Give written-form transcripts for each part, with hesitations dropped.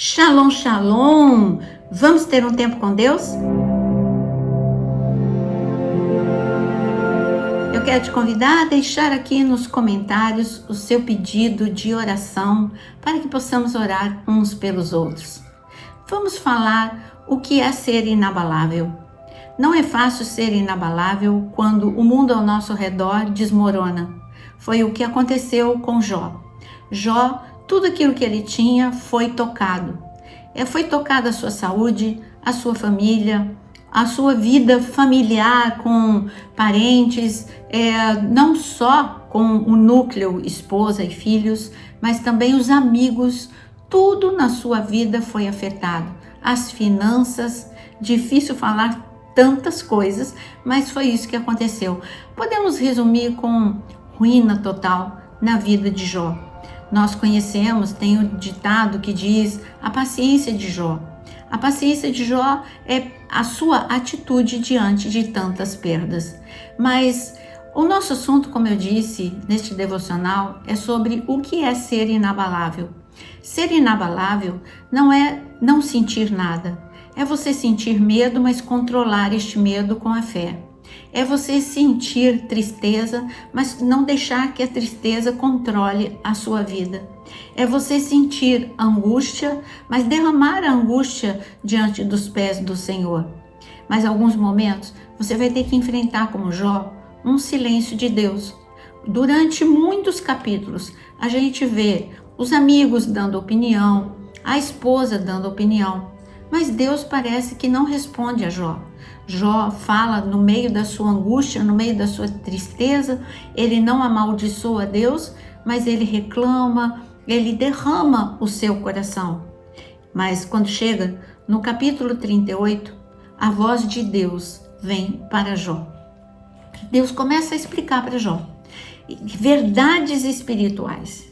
Shalom, shalom! Vamos ter um tempo com Deus? Eu quero te convidar a deixar aqui nos comentários o seu pedido de oração para que possamos orar uns pelos outros. Vamos falar o que é ser inabalável. Não é fácil ser inabalável quando o mundo ao nosso redor desmorona. Foi o que aconteceu com Jó. Jó, tudo aquilo que ele tinha foi tocado. Foi tocada a sua saúde, a sua família, a sua vida familiar com parentes, não só com o núcleo, esposa e filhos, mas também os amigos. Tudo na sua vida foi afetado. As finanças, difícil falar tantas coisas, mas foi isso que aconteceu. Podemos resumir com ruína total na vida de Jó. Nós conhecemos, tem o ditado que diz a paciência de Jó. A paciência de Jó é a sua atitude diante de tantas perdas. Mas o nosso assunto, como eu disse neste devocional, é sobre o que é ser inabalável. Ser inabalável não é não sentir nada. É você sentir medo, mas controlar este medo com a fé. É você sentir tristeza, mas não deixar que a tristeza controle a sua vida. É você sentir angústia, mas derramar a angústia diante dos pés do Senhor. Mas em alguns momentos você vai ter que enfrentar, como Jó, um silêncio de Deus. Durante muitos capítulos a gente vê os amigos dando opinião, a esposa dando opinião, mas Deus parece que não responde a Jó. Jó fala no meio da sua angústia, no meio da sua tristeza, ele não amaldiçoa Deus, mas ele reclama, ele derrama o seu coração. Mas quando chega no capítulo 38, a voz de Deus vem para Jó. Deus começa a explicar para Jó verdades espirituais.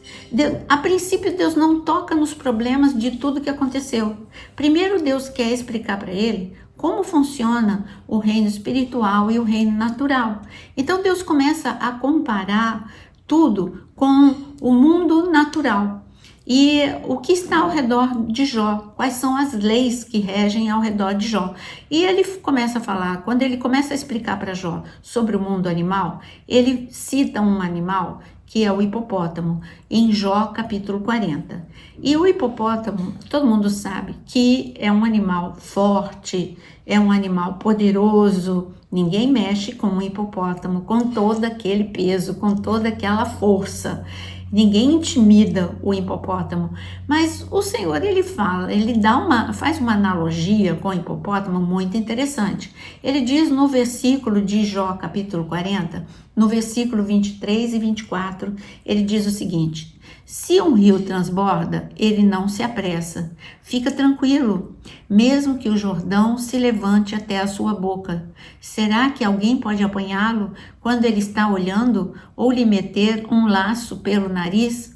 A princípio, Deus não toca nos problemas de tudo que aconteceu. Primeiro, Deus quer explicar para ele como funciona o reino espiritual e o reino natural. Então, Deus começa a comparar tudo com o mundo natural. E o que está ao redor de Jó, quais são as leis que regem ao redor de Jó. E ele começa a falar, quando ele começa a explicar para Jó sobre o mundo animal, ele cita um animal que é o hipopótamo, em Jó capítulo 40. E o hipopótamo, todo mundo sabe que é um animal forte, é um animal poderoso. Ninguém mexe com um hipopótamo com todo aquele peso, com toda aquela força. Ninguém intimida o hipopótamo, mas o Senhor ele faz uma analogia com o hipopótamo muito interessante. Ele diz no versículo de Jó, capítulo 40, no versículo 23 e 24, ele diz o seguinte: se um rio transborda, ele não se apressa, fica tranquilo, mesmo que o Jordão se levante até a sua boca. Será que alguém pode apanhá-lo quando ele está olhando ou lhe meter um laço pelo nariz?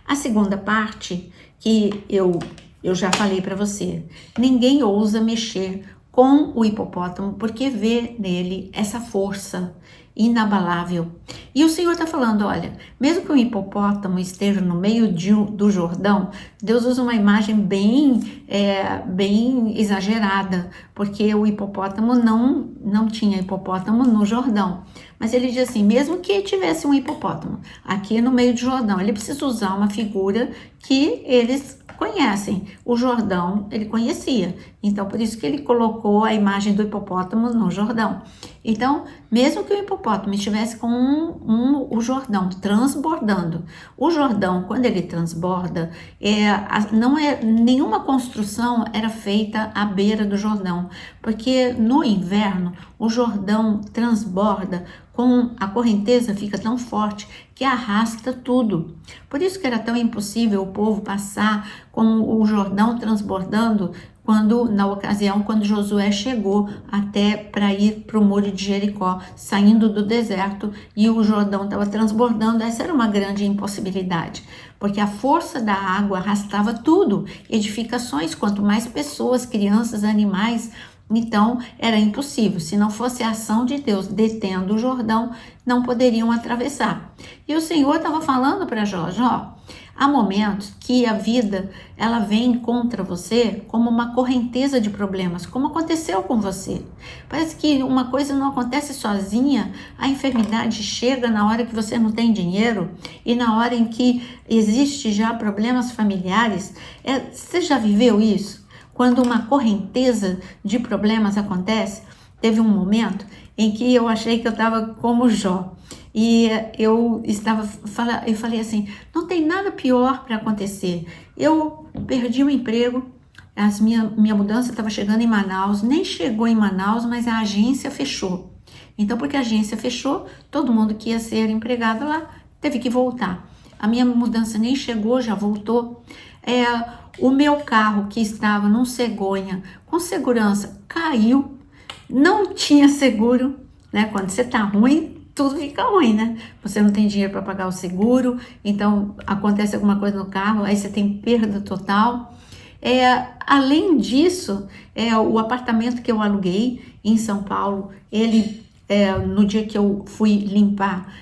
A segunda parte que eu já falei para você, ninguém ousa mexer com o hipopótamo porque vê nele essa força inabalável. E o Senhor está falando, olha, mesmo que o hipopótamo esteja no meio do Jordão, Deus usa uma imagem bem exagerada, porque o hipopótamo não tinha hipopótamo no Jordão. Mas ele diz assim, mesmo que tivesse um hipopótamo aqui no meio do Jordão, ele precisa usar uma figura que eles conhecem. O Jordão ele conhecia, então por isso que ele colocou a imagem do hipopótamo no Jordão. Então, mesmo que o hipopótamo estivesse com o Jordão transbordando, o Jordão, quando ele transborda, nenhuma construção era feita à beira do Jordão, porque no inverno o Jordão transborda, com a correnteza fica tão forte que arrasta tudo. Por isso que era tão impossível o povo passar com o Jordão transbordando na ocasião quando Josué chegou até para ir para o muro de Jericó, saindo do deserto, e o Jordão estava transbordando. Essa era uma grande impossibilidade, porque a força da água arrastava tudo, edificações, quanto mais pessoas, crianças, animais. Então era impossível, se não fosse a ação de Deus detendo o Jordão, não poderiam atravessar. E o Senhor estava falando para Jó, Há momentos que a vida, ela vem contra você como uma correnteza de problemas, como aconteceu com você. Parece que uma coisa não acontece sozinha, a enfermidade chega na hora que você não tem dinheiro e na hora em que existe já problemas familiares. Você já viveu isso? Quando uma correnteza de problemas acontece, teve um momento em que eu achei que eu estava como Jó. E eu falei assim, não tem nada pior para acontecer. Eu perdi o emprego, minha mudança estava chegando em Manaus, nem chegou em Manaus, mas a agência fechou. Então, porque a agência fechou, todo mundo que ia ser empregado lá teve que voltar. A minha mudança nem chegou, já voltou. O meu carro que estava num cegonha com segurança caiu, não tinha seguro, né? Quando você tá ruim, tudo fica ruim, né? Você não tem dinheiro para pagar o seguro, então acontece alguma coisa no carro, aí você tem perda total. Além disso, o apartamento que eu aluguei em São Paulo, ele no dia que eu fui limpar,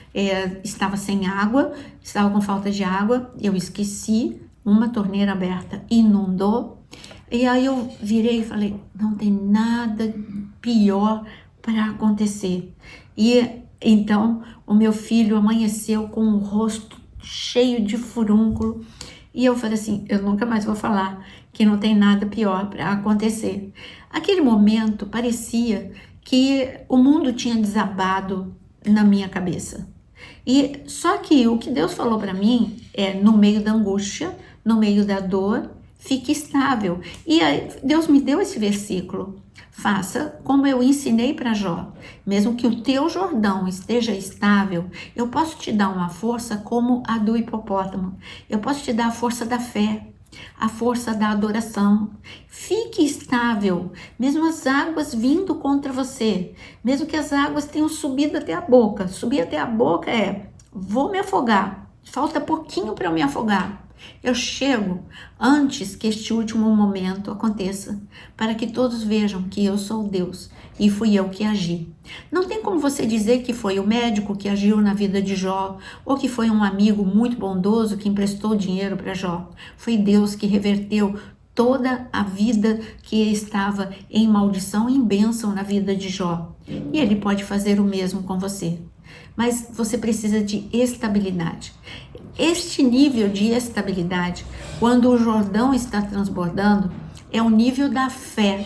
estava sem água, estava com falta de água, eu esqueci, uma torneira aberta inundou, e aí eu virei e falei, não tem nada pior para acontecer. E então o meu filho amanheceu com o rosto cheio de furúnculo, e eu falei assim, eu nunca mais vou falar que não tem nada pior para acontecer. Aquele momento parecia que o mundo tinha desabado na minha cabeça. E só que o que Deus falou para mim no meio da angústia, no meio da dor, fique estável. E aí, Deus me deu esse versículo. Faça como eu ensinei para Jó. Mesmo que o teu Jordão esteja estável, eu posso te dar uma força como a do hipopótamo. Eu posso te dar a força da fé, a força da adoração. Fique estável, mesmo as águas vindo contra você, mesmo que as águas tenham subido até a boca. Subir até a boca vou me afogar, falta pouquinho para eu me afogar. Eu chego antes que este último momento aconteça, para que todos vejam que eu sou Deus e fui eu que agi. Não tem como você dizer que foi o médico que agiu na vida de Jó, ou que foi um amigo muito bondoso que emprestou dinheiro para Jó. Foi Deus que reverteu toda a vida que estava em maldição e em bênção na vida de Jó. E Ele pode fazer o mesmo com você. Mas você precisa de estabilidade. Este nível de estabilidade, quando o Jordão está transbordando, é o nível da fé.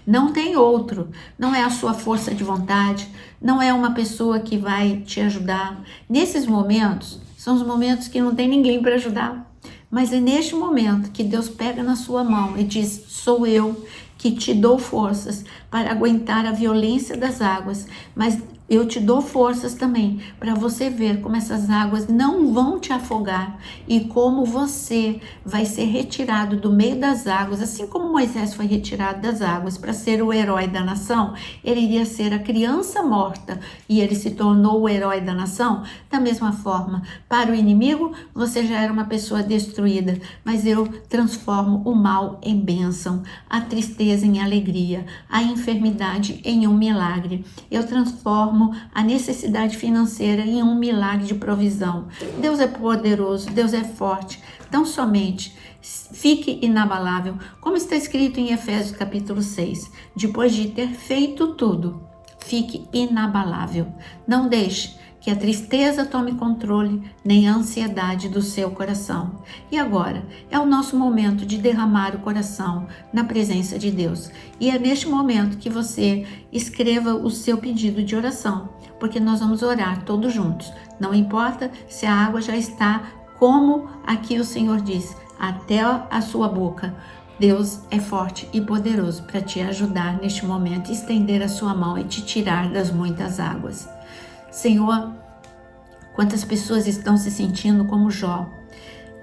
Não tem outro. Não é a sua força de vontade, não é uma pessoa que vai te ajudar. Nesses momentos, são os momentos que não tem ninguém para ajudar. Mas é neste momento que Deus pega na sua mão e diz, sou eu que te dou forças para aguentar a violência das águas, mas eu te dou forças também para você ver como essas águas não vão te afogar e como você vai ser retirado do meio das águas, assim como Moisés foi retirado das águas para ser o herói da nação. Ele iria ser a criança morta e ele se tornou o herói da nação. Da mesma forma, para o inimigo, você já era uma pessoa destruída, mas eu transformo o mal em bênção, a tristeza em alegria, a enfermidade em um milagre. Eu transformo a necessidade financeira em um milagre de provisão. Deus é poderoso, Deus é forte. Então somente fique inabalável, como está escrito em Efésios capítulo 6. Depois de ter feito tudo, fique inabalável. Não deixe que a tristeza tome controle, nem a ansiedade do seu coração. E agora é o nosso momento de derramar o coração na presença de Deus. E é neste momento que você escreva o seu pedido de oração, porque nós vamos orar todos juntos. Não importa se a água já está, como aqui o Senhor diz, até a sua boca. Deus é forte e poderoso para te ajudar neste momento, estender a sua mão e te tirar das muitas águas. Senhor, quantas pessoas estão se sentindo como Jó,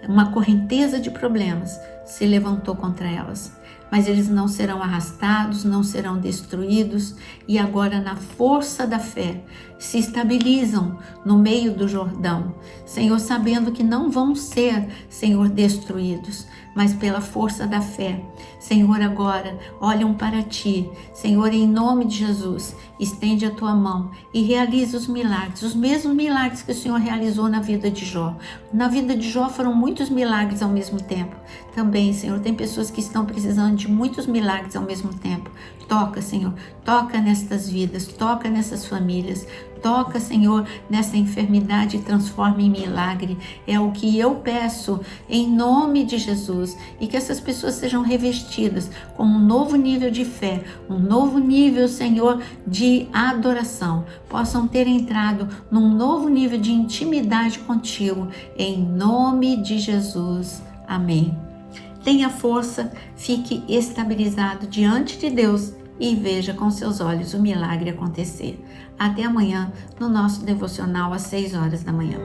uma correnteza de problemas, se levantou contra elas. Mas eles não serão arrastados, não serão destruídos, e agora na força da fé se estabilizam no meio do Jordão, Senhor, sabendo que não vão ser, Senhor, destruídos, mas pela força da fé, Senhor, agora olham para Ti, Senhor, em nome de Jesus, estende a Tua mão e realiza os milagres, os mesmos milagres que o Senhor realizou na vida de Jó. Na vida de Jó foram muitos milagres ao mesmo tempo. Também, Senhor, tem pessoas que estão precisando de muitos milagres ao mesmo tempo. Toca, Senhor, toca nestas vidas, toca nessas famílias, toca, Senhor, nessa enfermidade e transforma em milagre. É o que eu peço em nome de Jesus, e que essas pessoas sejam revestidas com um novo nível de fé, um novo nível, Senhor, de adoração, possam ter entrado num novo nível de intimidade contigo, em nome de Jesus. Amém. Tenha força, fique estabilizado diante de Deus e veja com seus olhos o milagre acontecer. Até amanhã no nosso devocional às 6 horas da manhã.